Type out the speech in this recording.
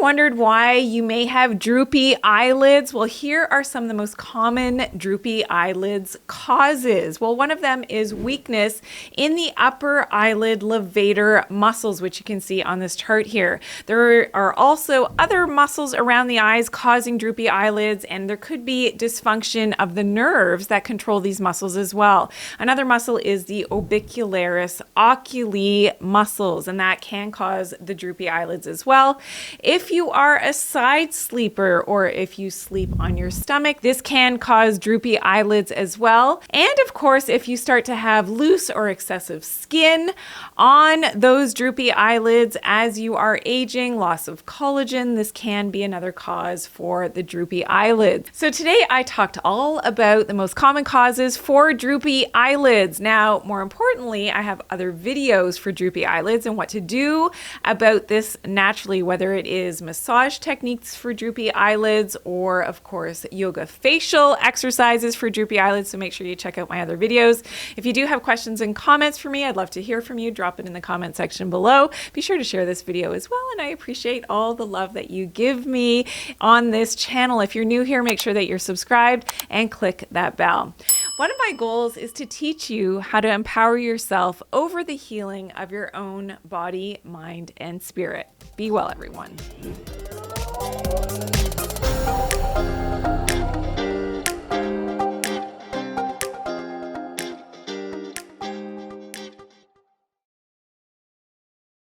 wondered why you may have droopy eyelids? Well, here are some of the most common droopy eyelids causes. Well, one of them is weakness in the upper eyelid levator muscles, which you can see on this chart here. There are also other muscles around the eyes causing droopy eyelids, and there could be dysfunction of the nerves that control these muscles as well. Another muscle is the orbicularis oculi muscles, and that can cause the droopy eyelids as well. If you are a side sleeper or if you sleep on your stomach, this can cause droopy eyelids as well. And of course, if you start to have loose or excessive skin on those droopy eyelids as you are aging, loss of collagen, this can be another cause for the droopy eyelids. So today I talked all about the most common causes for droopy eyelids. Now, more importantly, I have other videos for droopy eyelids and what to do about this naturally, whether it is massage techniques for droopy eyelids or, of course, yoga facial exercises for droopy eyelids. So make sure you check out my other videos. If you do have questions and comments for me, I'd love to hear from you. Drop it in the comment section below. Be sure to share this video as well, and I appreciate all the love that you give me on this channel. If you're new here, make sure that you're subscribed and click that bell. One of my goals is to teach you how to empower yourself over the healing of your own body, mind, and spirit. Be well, everyone.